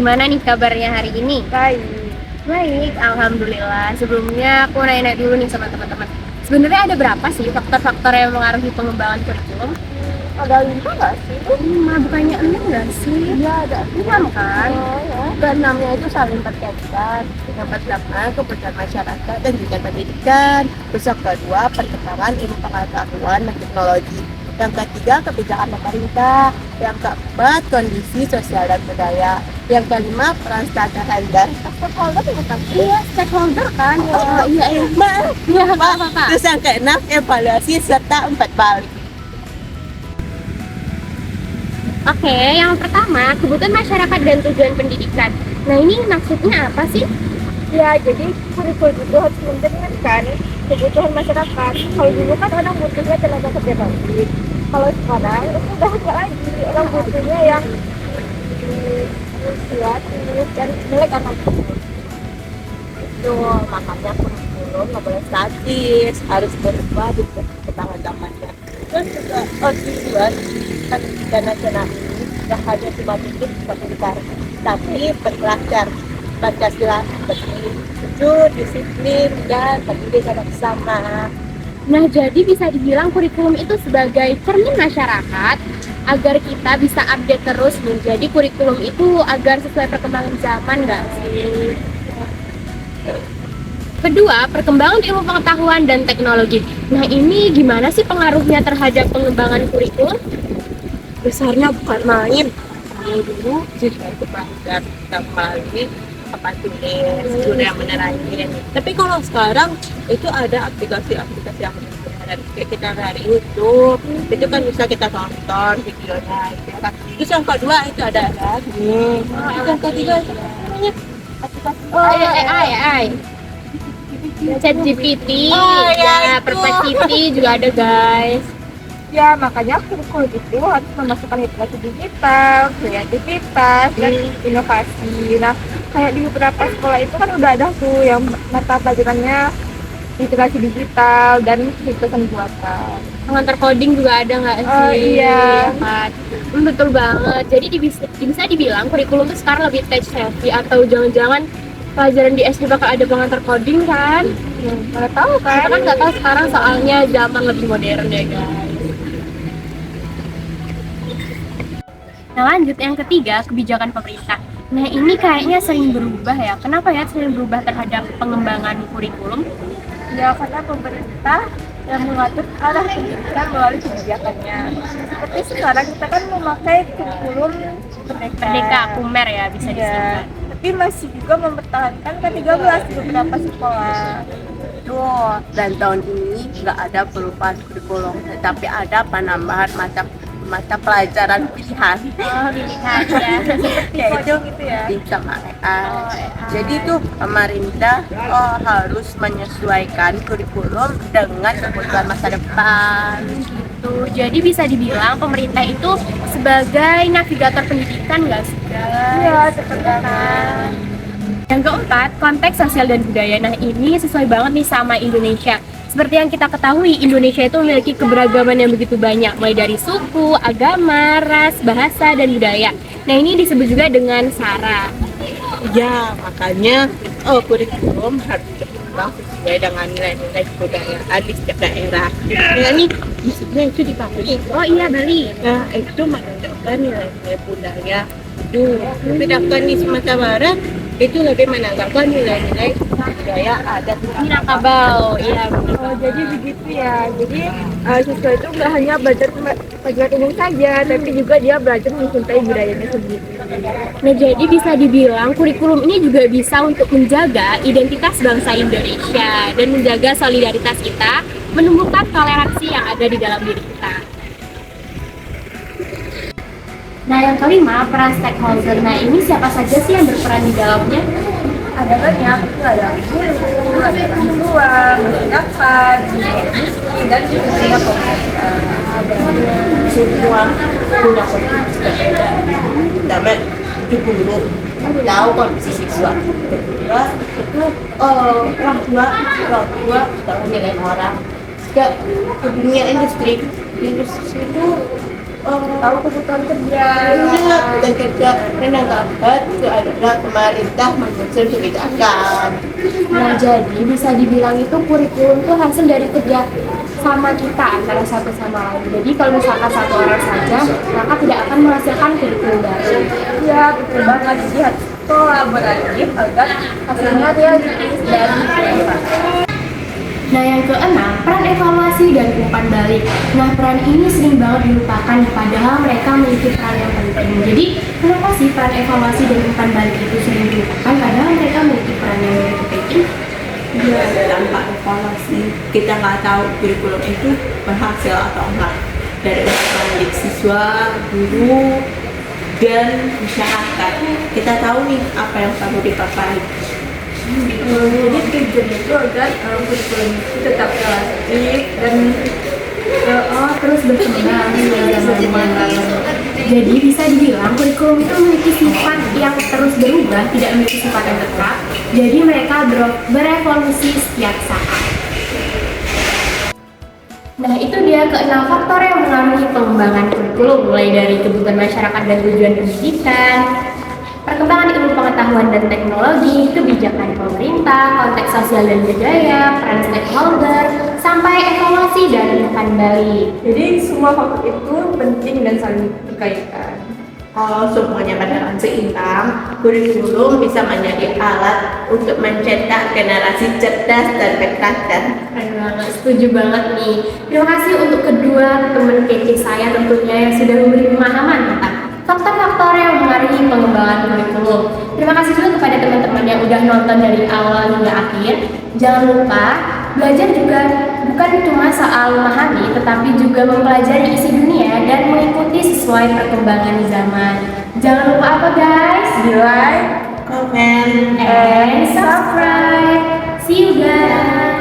gimana nih kabarnya hari ini? Baik. Baik, alhamdulillah. Sebelumnya aku nanya dulu nih sama teman-teman. Sebenarnya ada berapa sih faktor-faktor yang mempengaruhi pengembangan kurikulum? Ada 5 nggak sih? 5, bukannya 6 nggak sih? Iya, ada 6 kan? Oh, ya. Keenamnya itu saling berkaitan. Yang pertama kebutuhan masyarakat dan juga pendidikan. Terus yang kedua perkembangan ilmu pengetahuan dan teknologi. Yang ketiga kebijakan pemerintah. Yang keempat kondisi sosial dan budaya. Yang kelima peran stakeholder. Stakeholder itu bukan Iya, stakeholder kan? Iya. Maaf. Iya, apa-apa. Terus yang keenam evaluasi serta umpan balik. Oke, yang pertama, kebutuhan masyarakat dan tujuan pendidikan. Nah, ini maksudnya apa sih? ya, jadi kurikulum itu harus mencerminkan kebutuhan masyarakat. Kalau dulu kan orang butuhnya tenaga kerja bangkit. Kalau sekarang itu udah enggak lagi, orang butuhnya yang inisiatif dan melek anak. Itu makanya kurikulum nggak boleh statis, harus berubah di perkembangan zamannya. Terus juga tujuan pendidikan nasional ini tidak hanya cuma untuk pendidikan, tapi belajar Pancasila penting, jujur, disiplin, dan pendidikan bersama. Nah, jadi bisa dibilang kurikulum itu sebagai cermin masyarakat agar kita bisa update terus menjadi kurikulum itu agar sesuai perkembangan zaman nggak sih? Kedua, perkembangan ilmu pengetahuan dan teknologi. Nah, ini gimana sih pengaruhnya terhadap pengembangan kurikulum? Besarnya bukan main. Kalau dulu siswa itu belajar kita melalui papan tulis, guru yang menerangin. Tapi kalau sekarang itu ada aplikasi-aplikasi yang menarik. Kayak kita dari YouTube, itu kan bisa kita tonton videonya. Gitu kan. Terus yang kedua itu ada lagi. Yang ketiga itu namanya aplikasi AI. ChatGPT, Oh, ya, ya, itu. Perplexity juga ada guys. Ya, makanya kurikulum itu harus memasukkan literasi digital, kreativitas, dan inovasi. Nah, kayak di beberapa sekolah itu kan udah ada tuh yang mata pelajarannya literasi digital dan hitung buatan. Pengantar coding juga ada nggak sih? Oh, iya. Kan? Betul banget. Jadi bisa dibilang kurikulum itu sekarang lebih tech savvy, atau jangan-jangan pelajaran di SD bakal ada pengantar coding kan? Nggak tahu kan? Kita kan nggak tahu sekarang soalnya zaman lebih modern ya guys. Nah, lanjut yang ketiga, kebijakan pemerintah. Nah, ini kayaknya sering berubah ya. Kenapa ya sering berubah terhadap pengembangan kurikulum? Ya, karena pemerintah yang mengatur arah pendidikan melalui kebijakannya. Seperti sekarang kita kan memakai kurikulum Merdeka, Kumer ya bisa Iya, disingkat. tapi masih juga mempertahankan K13 di beberapa sekolah. dan tahun ini nggak ada perubahan kurikulum, tetapi ada penambahan mata pelajaran pilihan. Oh, pilihan ya. Yaitu gitu ya. sama AI. Oh, AI. Jadi tuh pemerintah harus menyesuaikan kurikulum dengan kebutuhan masa depan. Tuh, jadi bisa dibilang pemerintah itu sebagai navigator pendidikan nggak sih guys? Iya, seperti kan. Yang keempat, konteks sosial dan budaya. Nah, ini sesuai banget nih sama Indonesia. Seperti yang kita ketahui, Indonesia itu memiliki keberagaman yang begitu banyak, mulai dari suku, agama, ras, bahasa, dan budaya. Nah, ini disebut juga dengan SARA. Ya, makanya kurikulum harus berkembang sesuai dengan nilai-nilai kebudayaan di setiap daerah. Nah, ini maksudnya itu di Bali. Oh iya, Bali. Nah, itu menandakan nilai-nilai budaya itu. Sedangkan di Sumatera Barat itu lebih menandakan nilai-nilai budaya adat Minangkabau, iya. Oh, jadi begitu ya. Jadi siswa itu nggak hanya belajar pelajaran umum saja, tapi juga dia belajar mencintai budayanya sendiri. Nah, jadi bisa dibilang kurikulum ini juga bisa untuk menjaga identitas bangsa Indonesia dan menjaga solidaritas kita, menumbuhkan toleransi yang ada di dalam diri kita. Nah, yang kelima, peran stakeholder. Nah, ini siapa saja sih yang berperan di dalamnya? Ada banyak, itu ada guru, ada orang tua, masyarakat, dan juga banyak pemerintah. semua punya kondisi berbeda. Pertama itu guru tahu kondisi siswa. Kedua itu orang tua tahu nilai orang. Juga ke dunia industri itu tahu kebutuhan kerja. Iya, kita kerja dan angkat itu adalah pemerintah menyusun kebijakan. Nah, jadi bisa dibilang itu kurikulum itu hasil dari kerja sama kita antara satu sama lain. Jadi kalau misalkan satu orang saja, maka tidak akan menghasilkan kurikulum baru. Ya, betul banget. Jadi harus kolaboratif agar hasilnya realistis dan relevan. Nah, yang keenam, peran evaluasi dan umpan balik. Nah, peran ini sering banget dilupakan, padahal mereka memiliki peran yang penting. Jadi, kenapa sih peran evaluasi dan umpan balik itu sering dilupakan, padahal mereka memiliki peran yang begitu penting? Iya, tanpa evaluasi kita nggak tahu kurikulum itu berhasil atau enggak dari adik siswa, guru, dan masyarakat. Kita tahu nih apa yang perlu dipakai. Jadi tujuan itu agar kurikulum itu tetap relatif dan Terus berkembang zaman. Jadi bisa dibilang kurikulum itu memiliki sifat yang terus berubah, tidak memiliki sifat yang tetap. Jadi mereka berevolusi setiap saat. Nah, itu dia keenam faktor yang mengaruhi pengembangan kurikulum, mulai dari kebutuhan masyarakat dan tujuan pendidikan, perkembangan ilmu pengetahuan dan teknologi, kebijakan pemerintah, konteks sosial dan budaya, peran stakeholder, sampai evaluasi dan umpan balik. jadi semua faktor itu penting dan saling berkaitan. Kalau semuanya berjalan seimbang, kurikulum bisa menjadi alat untuk mencetak generasi cerdas dan berkarakter. Keren banget, setuju banget nih. Terima kasih untuk kedua teman kece saya tentunya yang sudah memberi pemahaman tentang faktor-faktor yang mengaruhi pengembangan kurikulum. Terima kasih juga kepada teman-teman yang udah nonton dari awal hingga akhir. Jangan lupa, belajar juga bukan cuma soal memahami, tetapi juga mempelajari isi dunia dan mengikuti sesuai perkembangan zaman. Jangan lupa apa guys? Di like, Komen. And subscribe. See you guys.